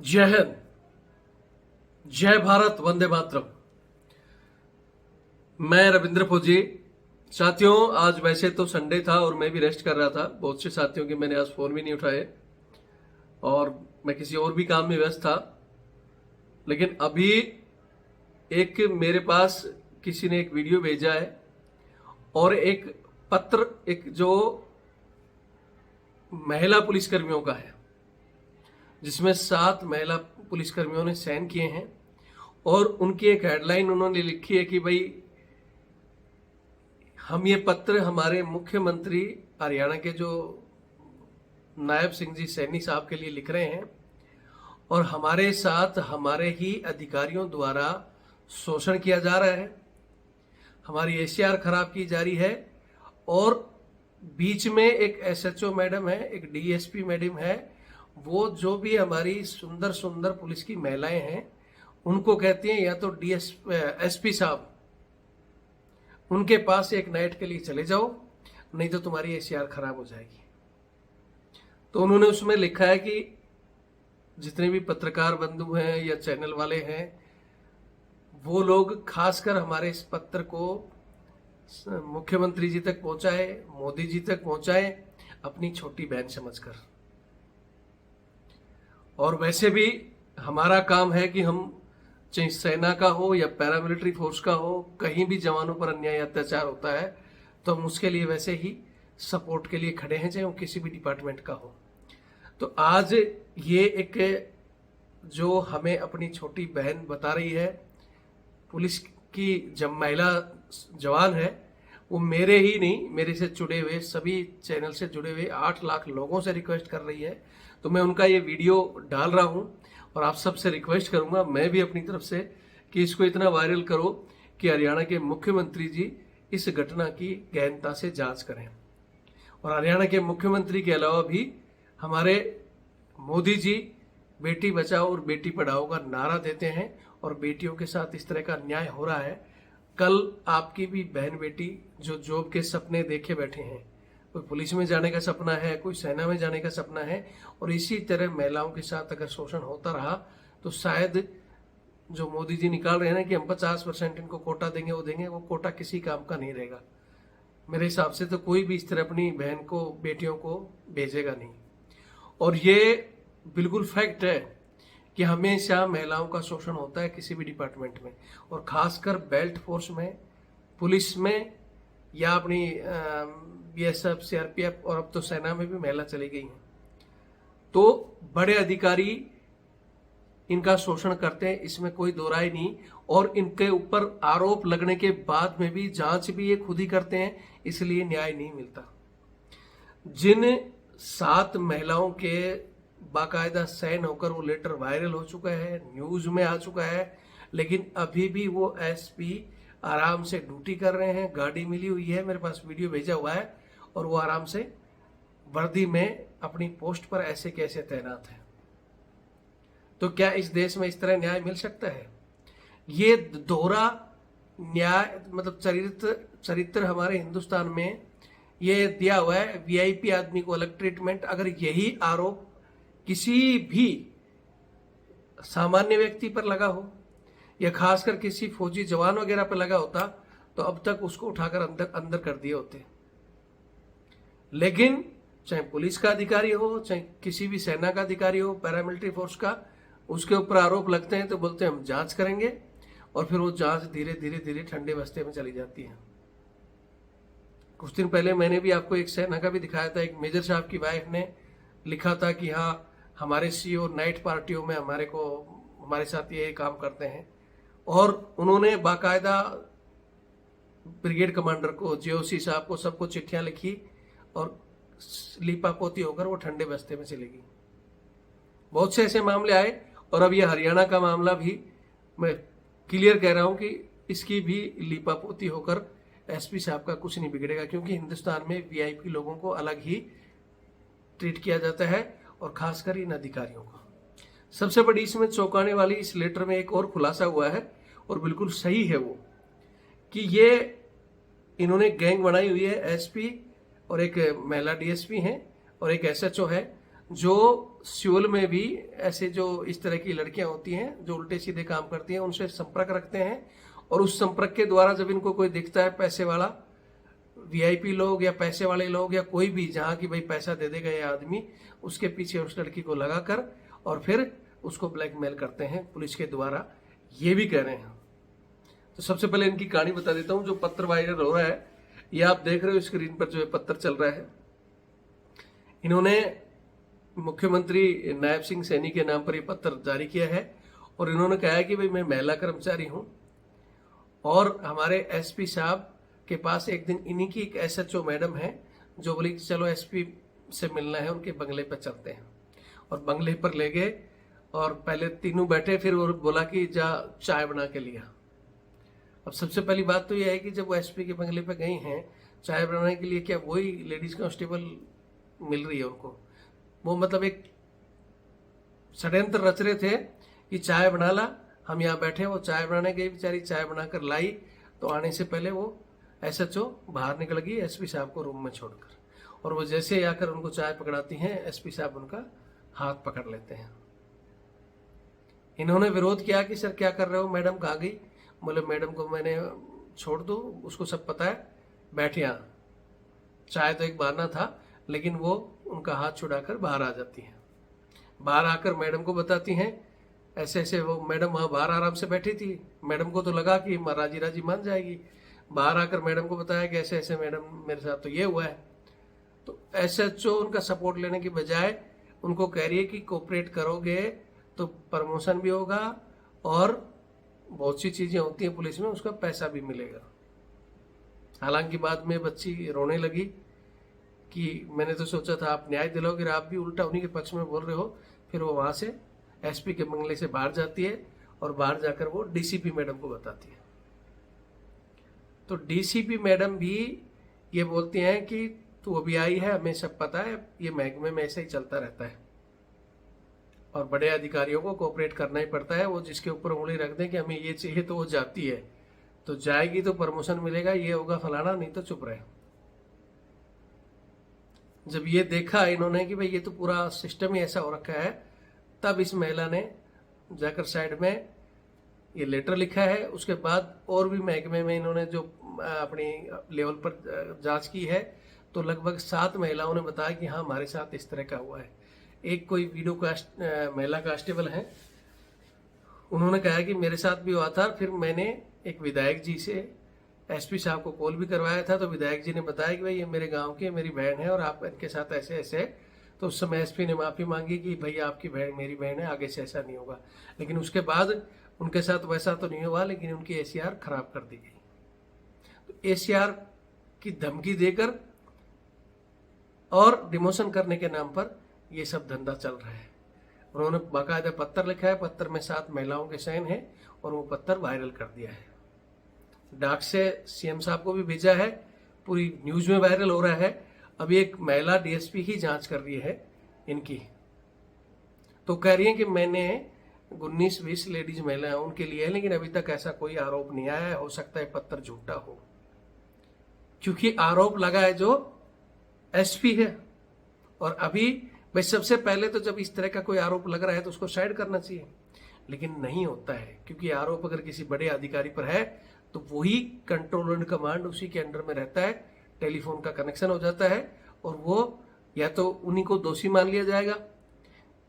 जय हिंद, जय भारत, वंदे मातरम। मैं रविंद्र फौजी। साथियों, आज वैसे तो संडे था और मैं भी रेस्ट कर रहा था। बहुत से साथियों के मैंने आज फोन भी नहीं उठाए और मैं किसी और भी काम में व्यस्त था। लेकिन अभी एक मेरे पास किसी ने एक वीडियो भेजा है और एक पत्र, एक जो महिला पुलिसकर्मियों का है, जिसमें 7 महिला पुलिसकर्मियों ने साइन किए हैं और उनकी एक हेडलाइन उन्होंने लिखी है कि भाई हम ये पत्र हमारे मुख्यमंत्री हरियाणा के जो नायब सिंह जी सैनी साहब के लिए लिख रहे हैं और हमारे साथ हमारे ही अधिकारियों द्वारा शोषण किया जा रहा है, हमारी एसीआर खराब की जा रही है और बीच में एक एसएचओ मैडम है, एक डीएसपी मैडम है, वो जो भी हमारी सुंदर सुंदर पुलिस की महिलाएं हैं उनको कहती हैं या तो एसपी साहब उनके पास एक नाइट के लिए चले जाओ, नहीं तो तुम्हारी एसीआर खराब हो जाएगी। तो उन्होंने उसमें लिखा है कि जितने भी पत्रकार बंधु हैं या चैनल वाले हैं, वो लोग खासकर हमारे इस पत्र को मुख्यमंत्री जी तक पहुंचाए, मोदी जी तक पहुंचाए, अपनी छोटी बहन समझकर। और वैसे भी हमारा काम है कि हम चाहे सेना का हो या पैरामिलिट्री फोर्स का हो, कहीं भी जवानों पर अन्याय अत्याचार होता है तो हम उसके लिए वैसे ही सपोर्ट के लिए खड़े हैं, चाहे वो किसी भी डिपार्टमेंट का हो। तो आज ये एक जो हमें अपनी छोटी बहन बता रही है, पुलिस की जब महिला जवान है, वो मेरे ही नहीं, मेरे से जुड़े हुए सभी चैनल से जुड़े हुए 8 लाख लोगों से रिक्वेस्ट कर रही है। तो मैं उनका ये वीडियो डाल रहा हूं और आप सबसे रिक्वेस्ट करूंगा, मैं भी अपनी तरफ से, कि इसको इतना वायरल करो कि हरियाणा के मुख्यमंत्री जी इस घटना की गहनता से जांच करें। और हरियाणा के मुख्यमंत्री के अलावा भी हमारे मोदी जी बेटी बचाओ और बेटी पढ़ाओ का नारा देते हैं और बेटियों के साथ इस तरह का अन्याय हो रहा है। कल आपकी भी बहन बेटी जो जॉब के सपने देखे बैठे हैं, कोई पुलिस में जाने का सपना है, कोई सेना में जाने का सपना है, और इसी तरह महिलाओं के साथ अगर शोषण होता रहा तो शायद जो मोदी जी निकाल रहे हैं ना कि हम 50% इनको कोटा देंगे, वो देंगे, वो कोटा किसी काम का नहीं रहेगा। मेरे हिसाब से तो कोई भी इस तरह अपनी बहन को, बेटियों को भेजेगा नहीं। और ये बिल्कुल फैक्ट है कि हमेशा महिलाओं का शोषण होता है किसी भी डिपार्टमेंट में, और खासकर बेल्ट फोर्स में, पुलिस में, या अपनी बीएसएफ, सीआरपीएफ, और अब तो सेना में भी महिला चली गई हैं। तो बड़े अधिकारी इनका शोषण करते हैं, इसमें कोई दो राय नहीं। और इनके ऊपर आरोप लगने के बाद में भी जांच भी ये खुद ही करते हैं, इसलिए न्याय नहीं मिलता। जिन 7 महिलाओं के बाकायदा साइन होकर वो लेटर वायरल हो चुका है, न्यूज में आ चुका है, लेकिन अभी भी वो एसपी आराम से ड्यूटी कर रहे हैं। गाड़ी मिली हुई है, मेरे पास वीडियो भेजा हुआ है, और वो आराम से वर्दी में अपनी पोस्ट पर ऐसे कैसे तैनात है। तो क्या इस देश में इस तरह न्याय मिल सकता है? ये दोहरा न्याय, मतलब चरित्र हमारे हिंदुस्तान में ये दिया हुआ है, वीआईपी आदमी को अलग ट्रीटमेंट। अगर यही आरोप किसी भी सामान्य व्यक्ति पर लगा हो या खासकर किसी फौजी जवान वगैरह पर लगा होता तो अब तक उसको उठाकर अंदर कर दिए होते। लेकिन चाहे पुलिस का अधिकारी हो, चाहे किसी भी सेना का अधिकारी हो, पैरामिलिट्री फोर्स का, उसके ऊपर आरोप लगते हैं तो बोलते हैं हम जांच करेंगे, और फिर वो जांच धीरे धीरे धीरे ठंडे बस्ते में चली जाती है। कुछ दिन पहले मैंने भी आपको एक सेना का भी दिखाया था, एक मेजर साहब की वाइफ ने लिखा था कि हाँ, हमारे सीओ नाइट पार्टियों में हमारे साथ ये काम करते हैं, और उन्होंने बाकायदा ब्रिगेड कमांडर को, जेओसी साहब को, सबको चिट्ठियां लिखी और लीपापोती होकर वो ठंडे बस्ते में चली गई। बहुत से ऐसे मामले आए, और अब ये हरियाणा का मामला भी मैं क्लियर कह रहा हूं कि इसकी भी लीपापोती होकर एसपी साहब का कुछ नहीं बिगड़ेगा, क्योंकि हिंदुस्तान में वीआईपी लोगों को अलग ही ट्रीट किया जाता है, और खासकर इन अधिकारियों को। सबसे बड़ी इसमें चौंकाने वाली इस लेटर में एक और खुलासा हुआ है, और बिल्कुल सही है वो, कि ये इन्होंने गैंग बनाई हुई है। एसपी और एक महिला डीएसपी हैं और एक एसएचओ है, जो सियोल में भी ऐसे जो इस तरह की लड़कियां होती हैं जो उल्टे सीधे काम करती हैं, उनसे संपर्क रखते हैं, और उस संपर्क के द्वारा जब इनको कोई दिखता है पैसे वाला, वीआईपी लोग या पैसे वाले लोग या कोई भी, जहां की भाई पैसा दे देगा ये आदमी, उसके पीछे उस लड़की को लगाकर और फिर उसको ब्लैकमेल करते हैं पुलिस के द्वारा, ये भी कह रहे हैं। तो सबसे पहले इनकी कहानी बता देता हूं। जो पत्र वायरल हो रहा है, ये आप देख रहे हो स्क्रीन पर, जो ये पत्र चल रहा है, इन्होंने मुख्यमंत्री नायब सिंह सैनी के नाम पर ये पत्र जारी किया है, और इन्होंने कहा है कि भाई मैं महिला कर्मचारी हूं, और हमारे एसपी साहब के पास एक दिन इन्हीं की एक एसएचओ मैडम है जो बोली कि चलो एसपी से मिलना है, उनके बंगले पर चलते हैं। और बंगले पर ले गए, और पहले तीनों बैठे, फिर वो बोला कि जा चाय बना के लिया। अब सबसे पहली बात तो यह है कि जब वो एसपी के बंगले पर गई हैं चाय बनाने के लिए, क्या वही लेडीज कांस्टेबल मिल रही है उनको? वो मतलब एक षड्यंत्र रच रहे थे कि चाय बना ला, हम यहाँ बैठे। वो चाय बनाने गई बेचारी, चाय बनाकर लाई, तो आने से पहले वो एसएचओ बाहर निकल गई एसपी साहब को रूम में छोड़कर, और वो जैसे आकर उनको चाय पकड़ाती हैं, एसपी साहब उनका हाथ पकड़ लेते हैं। इन्होंने विरोध किया कि सर क्या कर रहे हो, मैडम कहाँ गई? बोले मैडम को मैंने छोड़ दो, उसको सब पता है, बैठ यहाँ। चाय तो एक बहाना था, लेकिन वो उनका हाथ छुड़ाकर बाहर आ जाती हैं। बाहर आकर मैडम को बताती हैं ऐसे ऐसे। वो मैडम वहाँ बाहर आराम से बैठी थी, मैडम को तो लगा कि राजी राजी मान जाएगी। बाहर आकर मैडम को बताया कि ऐसे ऐसे मैडम मेरे साथ तो ये हुआ है। तो एसएचओ उनका सपोर्ट लेने की बजाय उनको कह रही है कि कोऑपरेट करोगे तो प्रमोशन भी होगा, और बहुत सी चीजें होती हैं पुलिस में, उसका पैसा भी मिलेगा। हालांकि बाद में बच्ची रोने लगी कि मैंने तो सोचा था आप न्याय दिलाओगे, आप भी उल्टा उन्हीं के पक्ष में बोल रहे हो। फिर वो वहां से एसपी के बंगले से बाहर जाती है, और बाहर जाकर वो डीसीपी मैडम को बताती है। तो डीसीपी मैडम भी ये बोलती हैं कि तू अभी आई है, हमें सब पता है, ये महकमे में ऐसे ही चलता रहता है, और बड़े अधिकारियों को कोऑपरेट करना ही पड़ता है। वो जिसके ऊपर उंगली रख दें कि हमें ये चाहिए तो वो जाती है, तो जाएगी तो प्रमोशन मिलेगा, ये होगा फलाना, नहीं तो चुप रहे। जब ये देखा इन्होंने कि भाई ये तो पूरा सिस्टम ही ऐसा हो रखा है, तब इस महिला ने जाकर साइड में ये लेटर लिखा है। उसके बाद और भी महकमे में इन्होंने जो अपनी लेवल पर जांच की है, तो लगभग 7 महिलाओं ने बताया कि हाँ हमारे साथ इस तरह का हुआ है। एक कोई वीडियो महिला कांस्टेबल है, उन्होंने कहा कि मेरे साथ भी हुआ था। फिर मैंने एक विधायक जी से एसपी साहब को कॉल भी करवाया था, तो विधायक जी ने बताया कि भाई ये मेरे गांव की मेरी बहन है और आप इनके साथ ऐसे ऐसे। तो उस समय एसपी ने माफी मांगी कि भैया आपकी बहन मेरी बहन है, आगे से ऐसा नहीं होगा। लेकिन उसके बाद उनके साथ वैसा तो नहीं हुआ, लेकिन उनकी एसीआर खराब कर दी गई। तो एसीआर की धमकी देकर और डिमोशन करने के नाम पर ये सब धंधा चल रहा है। उन्होंने बाकायदा पत्र लिखा है, पत्र में 7 महिलाओं के साइन है, और वो पत्र वायरल कर दिया है। डाक से सीएम साहब को भी भेजा है, पूरी न्यूज में वायरल हो रहा है। अभी एक महिला डीएसपी ही जांच कर रही है इनकी, तो कह रही है कि मैंने 19-20 लेडीज महिलाएं उनके लिए है, लेकिन अभी तक ऐसा कोई आरोप नहीं आया है। हो सकता है पत्र झूठा हो, क्योंकि आरोप लगा है जो एसपी है। और अभी भाई सबसे पहले तो जब इस तरह का कोई आरोप लग रहा है तो उसको साइड करना चाहिए, लेकिन नहीं होता है, क्योंकि आरोप अगर किसी बड़े अधिकारी पर है तो वही कंट्रोल एंड कमांड उसी के अंडर में रहता है, टेलीफोन का कनेक्शन हो जाता है, और वो या तो उन्हीं को दोषी मान लिया जाएगा।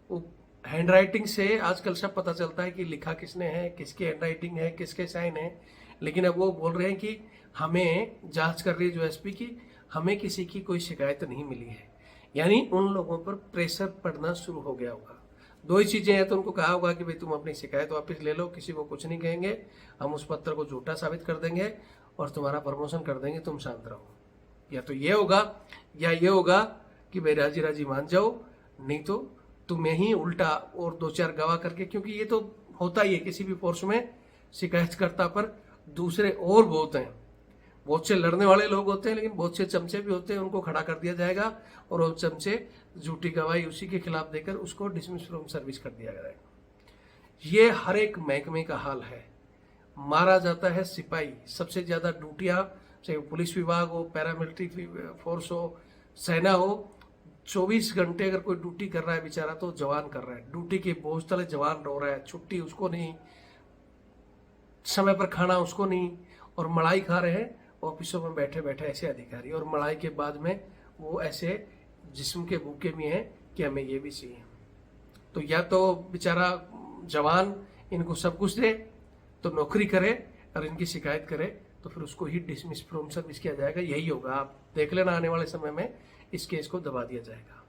वो हैंड राइटिंग से आजकल सब पता चलता है कि लिखा किसने है, किसकी हैंड राइटिंग है, किसके साइन है। लेकिन अब वो बोल रहे हैं कि हमें जांच कर रही है जो एसपी की, हमें किसी की कोई शिकायत नहीं मिली है। यानी उन लोगों पर प्रेशर पड़ना शुरू हो गया होगा। 2 ही चीजें हैं, तो उनको कहा होगा कि भाई तुम अपनी शिकायत वापस ले लो, किसी को कुछ नहीं कहेंगे, हम उस पत्र को झूठा साबित कर देंगे और तुम्हारा प्रमोशन कर देंगे, तुम शांत रहो। या तो ये होगा, या ये होगा कि भाई राजी राजी मान जाओ, नहीं तो तुम्हें ही उल्टा और 2-4 गवाह करके, क्योंकि ये तो होता ही है किसी भी फोर्स में, शिकायतकर्ता पर दूसरे और बहुत हैं, बहुत से लड़ने वाले लोग होते हैं, लेकिन बहुत से चमचे भी होते हैं, उनको खड़ा कर दिया जाएगा और वो चमचे झूठी गवाही उसी के खिलाफ देकर उसको डिसमिस फ्रॉम सर्विस कर दिया जाएगा। ये हर एक महकमे का हाल है। मारा जाता है सिपाही, सबसे ज्यादा ड्यूटियां, चाहे पुलिस विभाग हो, पैरामिलिट्री फोर्स हो, सेना हो, 24 घंटे अगर कोई ड्यूटी कर रहा है बेचारा तो जवान कर रहा है, ड्यूटी के बोझ तले जवान रो रहा है, छुट्टी उसको नहीं, समय पर खाना उसको नहीं, और मलाई खा रहे हैं ऑफिसों में बैठे बैठे ऐसे अधिकारी, और मलाई के बाद में वो ऐसे जिस्म के भूखे भी हैं कि हमें ये भी चाहिए। तो या तो बेचारा जवान इनको सब कुछ दे तो नौकरी करे, और इनकी शिकायत करे तो फिर उसको ही डिसमिस फ्रॉम सर्विस किया जाएगा। यही होगा, आप देख लेना आने वाले समय में इस केस को दबा दिया जाएगा।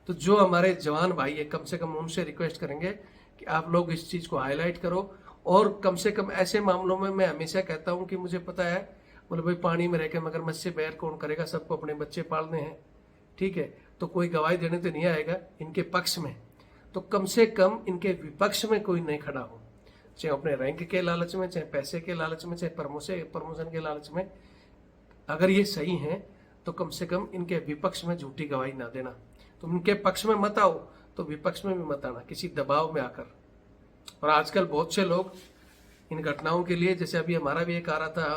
तो जो हमारे जवान भाई है, कम से कम उनसे रिक्वेस्ट करेंगे कि आप लोग इस चीज़ को हाईलाइट करो, और कम से कम ऐसे मामलों में मैं हमेशा कहता हूं कि मुझे पता है, बोले भाई पानी में रह के मगरमच्छ से बैर कौन करेगा, सबको अपने बच्चे पालने हैं, ठीक है, तो कोई गवाही देने तो नहीं आएगा इनके पक्ष में, तो कम से कम इनके विपक्ष में कोई नहीं खड़ा हो, चाहे अपने रैंक के लालच में, चाहे पैसे के लालच में, चाहे प्रमोशन के लालच में। अगर ये सही हैं तो कम से कम इनके विपक्ष में झूठी गवाही ना देना। तो इनके पक्ष में मत आओ तो विपक्ष में भी मत आना किसी दबाव में आकर। और आजकल बहुत से लोग इन घटनाओं के लिए, जैसे अभी हमारा भी एक आ रहा था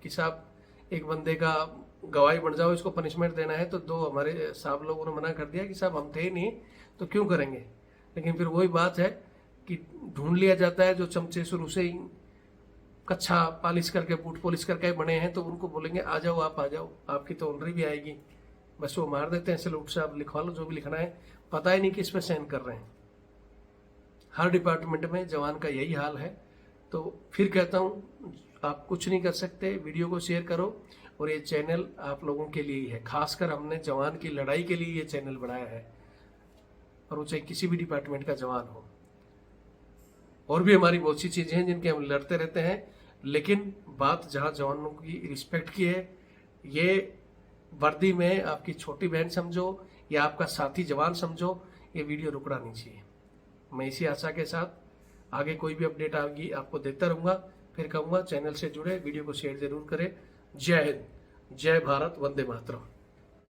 कि साहब एक बंदे का गवाही बन जाओ, इसको पनिशमेंट देना है, तो 2 हमारे साहब लोगों ने मना कर दिया कि साहब हम थे ही नहीं तो क्यों करेंगे। लेकिन फिर वही बात है कि ढूंढ लिया जाता है जो चमचे शुरू से ही कच्छा पॉलिश करके, बूट पॉलिश करके बने हैं, तो उनको बोलेंगे आ जाओ, आप आ जाओ, आपकी तो ऑनरी भी आएगी, बस वो मार देते हैं सैल्यूट से, आप लिखवा लो जो भी लिखना है, पता ही नहीं कि इसमें साइन कर रहे हैं। हर डिपार्टमेंट में जवान का यही हाल है। तो फिर कहता हूँ, आप कुछ नहीं कर सकते, वीडियो को शेयर करो, और ये चैनल आप लोगों के लिए ही है, खासकर हमने जवान की लड़ाई के लिए ये चैनल बनाया है, और वो चाहे किसी भी डिपार्टमेंट का जवान हो। और भी हमारी बहुत सी चीजें हैं जिनके हम लड़ते रहते हैं, लेकिन बात जहाँ जवानों की रिस्पेक्ट की है, ये वर्दी में आपकी छोटी बहन समझो या आपका साथी जवान समझो, ये वीडियो रुकना नहीं चाहिए। मैं इसी आशा के साथ आगे कोई भी अपडेट आएगी आपको देता रहूँगा। फिर कहूँगा चैनल से जुड़े, वीडियो को शेयर जरूर करें। जय हिंद, जय भारत, वंदे मातरम।